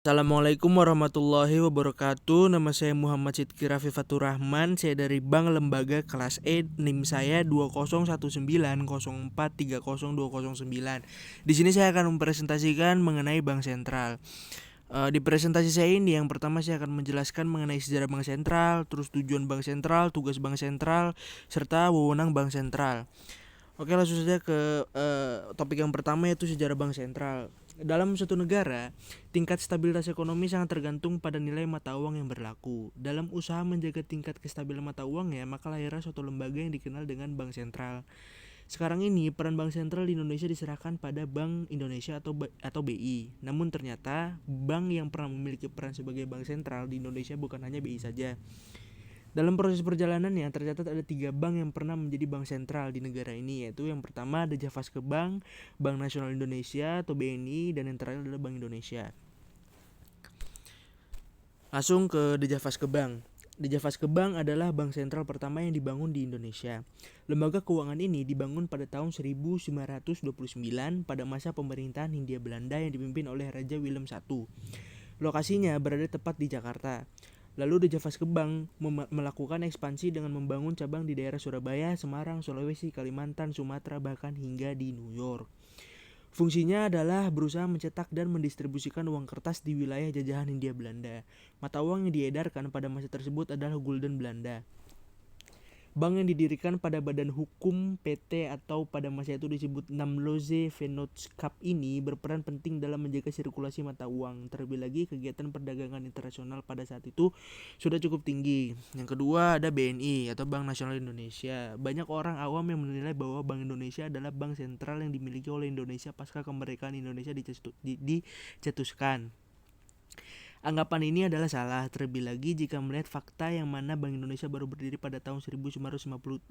Assalamualaikum warahmatullahi wabarakatuh. Nama saya Muhammad Sidki Raffi Fatur Rahman. Saya dari Bank Lembaga kelas E. NIM saya 201904302009. Di sini saya akan mempresentasikan mengenai Bank Sentral. Di presentasi saya ini yang pertama saya akan menjelaskan mengenai sejarah Bank Sentral, terus tujuan Bank Sentral, tugas Bank Sentral, serta wewenang Bank Sentral. Oke, langsung saja ke topik yang pertama, yaitu sejarah Bank Sentral. Dalam suatu negara, tingkat stabilitas ekonomi sangat tergantung pada nilai mata uang yang berlaku. Dalam usaha menjaga tingkat kestabilan mata uangnya, maka lahirlah suatu lembaga yang dikenal dengan Bank Sentral. Sekarang ini peran Bank Sentral di Indonesia diserahkan pada Bank Indonesia atau BI. Namun ternyata bank yang pernah memiliki peran sebagai Bank Sentral di Indonesia bukan hanya BI saja. Dalam proses perjalanannya tercatat ada 3 bank yang pernah menjadi bank sentral di negara ini, yaitu yang pertama ada Javaske Bank, Bank Nasional Indonesia atau BNI, dan yang terakhir adalah Bank Indonesia. Langsung ke Javaske Bank. Javaske Bank adalah bank sentral pertama yang dibangun di Indonesia. Lembaga keuangan ini dibangun pada tahun 1929 pada masa pemerintahan Hindia Belanda yang dipimpin oleh Raja Willem I. Lokasinya berada tepat di Jakarta. Lalu Javaske Bank melakukan ekspansi dengan membangun cabang di daerah Surabaya, Semarang, Sulawesi, Kalimantan, Sumatera, bahkan hingga di New York. Fungsinya adalah berusaha mencetak dan mendistribusikan uang kertas di wilayah jajahan Hindia Belanda. Mata uang yang diedarkan pada masa tersebut adalah gulden Belanda. Bank yang didirikan pada Badan Hukum PT atau pada masa itu disebut Namloze Vennootschap ini berperan penting dalam menjaga sirkulasi mata uang. Terlebih lagi kegiatan perdagangan internasional pada saat itu sudah cukup tinggi. Yang kedua ada BNI atau Bank Nasional Indonesia. Banyak orang awam yang menilai bahwa Bank Indonesia adalah bank sentral yang dimiliki oleh Indonesia pasca kemerdekaan Indonesia dicetuskan. Anggapan ini adalah salah, terlebih lagi jika melihat fakta yang mana Bank Indonesia baru berdiri pada tahun 1953.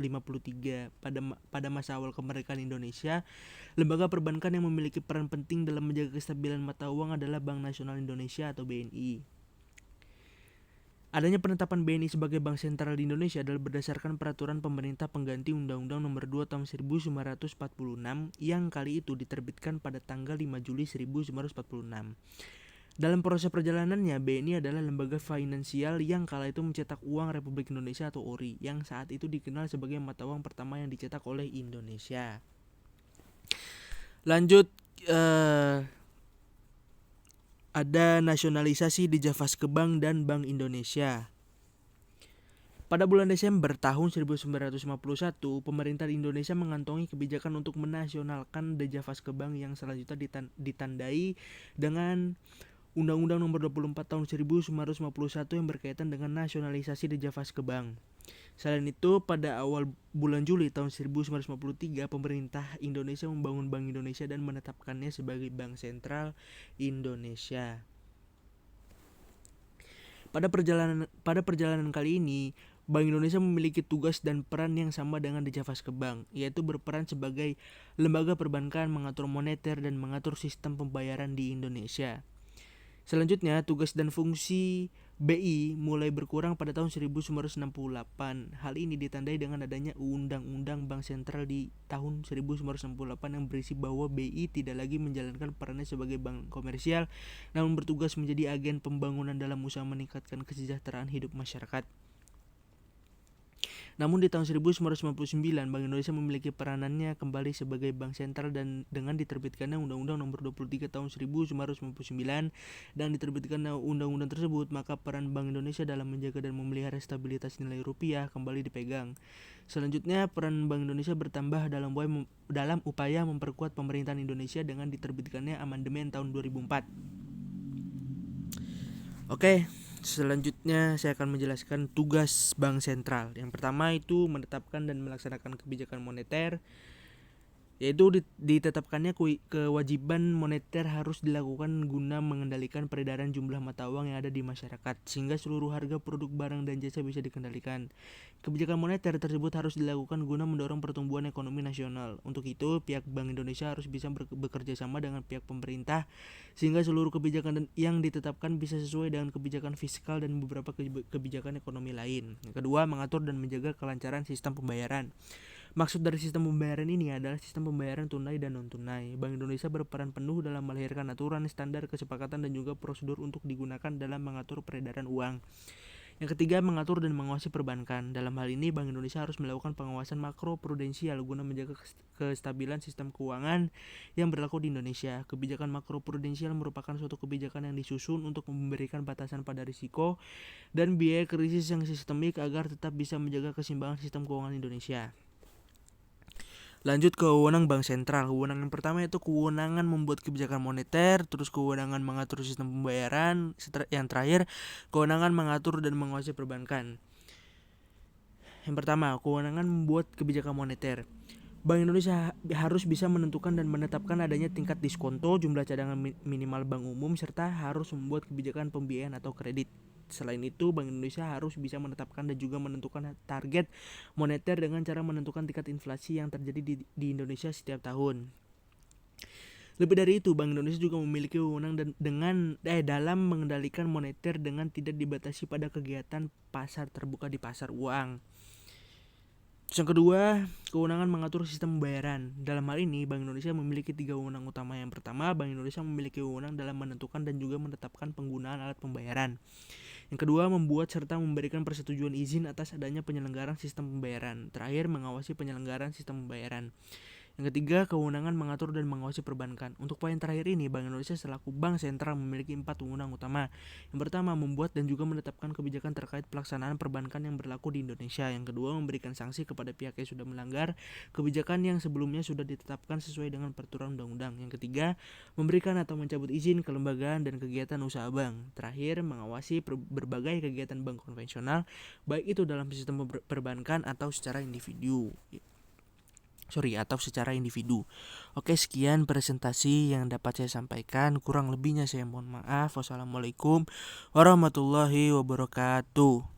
Pada masa awal kemerdekaan Indonesia, lembaga perbankan yang memiliki peran penting dalam menjaga kestabilan mata uang adalah Bank Nasional Indonesia atau BNI. Adanya penetapan BNI sebagai bank sentral di Indonesia adalah berdasarkan peraturan pemerintah pengganti Undang-Undang Nomor 2 Tahun 1946 yang kali itu diterbitkan pada tanggal 5 Juli 1946. Dalam proses perjalanannya, BNI adalah lembaga finansial yang kala itu mencetak uang Republik Indonesia atau ORI, yang saat itu dikenal sebagai mata uang pertama yang dicetak oleh Indonesia. Lanjut, ada nasionalisasi di Javaske Bank dan Bank Indonesia. Pada bulan Desember tahun 1951, pemerintah Indonesia mengantongi kebijakan untuk menasionalkan Javaske Bank yang selanjutnya ditandai dengan Undang-Undang Nomor 24 Tahun 1951 yang berkaitan dengan nasionalisasi Javaske Bank. Selain itu, pada awal bulan Juli tahun 1953, pemerintah Indonesia membangun Bank Indonesia dan menetapkannya sebagai Bank Sentral Indonesia. Pada perjalanan kali ini, Bank Indonesia memiliki tugas dan peran yang sama dengan Javaske Bank, yaitu berperan sebagai lembaga perbankan, mengatur moneter, dan mengatur sistem pembayaran di Indonesia. Selanjutnya, tugas dan fungsi BI mulai berkurang pada tahun 1968. Hal ini ditandai dengan adanya Undang-Undang Bank Sentral di tahun 1968 yang berisi bahwa BI tidak lagi menjalankan perannya sebagai bank komersial, namun bertugas menjadi agen pembangunan dalam usaha meningkatkan kesejahteraan hidup masyarakat. Namun di tahun 1999, Bank Indonesia memiliki peranannya kembali sebagai bank sentral dan dengan diterbitkannya Undang-Undang Nomor 23 Tahun 1999 dan diterbitkannya undang-undang tersebut, maka peran Bank Indonesia dalam menjaga dan memelihara stabilitas nilai rupiah kembali dipegang. Selanjutnya, peran Bank Indonesia bertambah dalam upaya memperkuat pemerintahan Indonesia dengan diterbitkannya amandemen tahun 2004. Oke. Selanjutnya saya akan menjelaskan tugas bank sentral. Yang pertama itu menetapkan dan melaksanakan kebijakan moneter, yaitu ditetapkannya kewajiban moneter harus dilakukan guna mengendalikan peredaran jumlah mata uang yang ada di masyarakat sehingga seluruh harga produk barang dan jasa bisa dikendalikan. Kebijakan moneter tersebut harus dilakukan guna mendorong pertumbuhan ekonomi nasional. Untuk itu, pihak Bank Indonesia harus bisa bekerja sama dengan pihak pemerintah sehingga seluruh kebijakan yang ditetapkan bisa sesuai dengan kebijakan fiskal dan beberapa kebijakan ekonomi lain. Yang kedua, mengatur dan menjaga kelancaran sistem pembayaran. Maksud dari sistem pembayaran ini adalah sistem pembayaran tunai dan non-tunai. Bank Indonesia berperan penuh dalam melahirkan aturan, standar, kesepakatan, dan juga prosedur untuk digunakan dalam mengatur peredaran uang. Yang ketiga, mengatur dan mengawasi perbankan. Dalam hal ini, Bank Indonesia harus melakukan pengawasan makro prudensial guna menjaga kestabilan sistem keuangan yang berlaku di Indonesia. Kebijakan makro prudensial merupakan suatu kebijakan yang disusun untuk memberikan batasan pada risiko dan biaya krisis yang sistemik agar tetap bisa menjaga keseimbangan sistem keuangan Indonesia. Lanjut ke wewenang Bank Sentral. Kewenangan pertama itu kewenangan membuat kebijakan moneter, terus kewenangan mengatur sistem pembayaran, yang terakhir kewenangan mengatur dan menguasai perbankan. Yang pertama, kewenangan membuat kebijakan moneter. Bank Indonesia harus bisa menentukan dan menetapkan adanya tingkat diskonto, jumlah cadangan minimal bank umum, serta harus membuat kebijakan pembiayaan atau kredit. Selain itu, Bank Indonesia harus bisa menetapkan dan juga menentukan target moneter dengan cara menentukan tingkat inflasi yang terjadi di Indonesia setiap tahun. Lebih dari itu, Bank Indonesia juga memiliki wewenang dalam mengendalikan moneter dengan tidak dibatasi pada kegiatan pasar terbuka di pasar uang. Yang kedua, kewenangan mengatur sistem pembayaran. Dalam hal ini, Bank Indonesia memiliki 3 wewenang utama. Yang pertama, Bank Indonesia memiliki wewenang dalam menentukan dan juga menetapkan penggunaan alat pembayaran. Yang kedua, membuat serta memberikan persetujuan izin atas adanya penyelenggaraan sistem pembayaran. Terakhir, mengawasi penyelenggaraan sistem pembayaran. Yang ketiga, kewenangan mengatur dan mengawasi perbankan. Untuk poin terakhir ini, Bank Indonesia selaku bank sentral memiliki 4 wewenang utama. Yang pertama, membuat dan juga menetapkan kebijakan terkait pelaksanaan perbankan yang berlaku di Indonesia. Yang kedua, memberikan sanksi kepada pihak yang sudah melanggar kebijakan yang sebelumnya sudah ditetapkan sesuai dengan peraturan undang-undang. Yang ketiga, memberikan atau mencabut izin kelembagaan dan kegiatan usaha bank. Terakhir, mengawasi berbagai kegiatan bank konvensional, baik itu dalam sistem perbankan atau secara individu. Oke, sekian presentasi yang dapat saya sampaikan. Kurang lebihnya saya mohon maaf. Wassalamualaikum warahmatullahi wabarakatuh.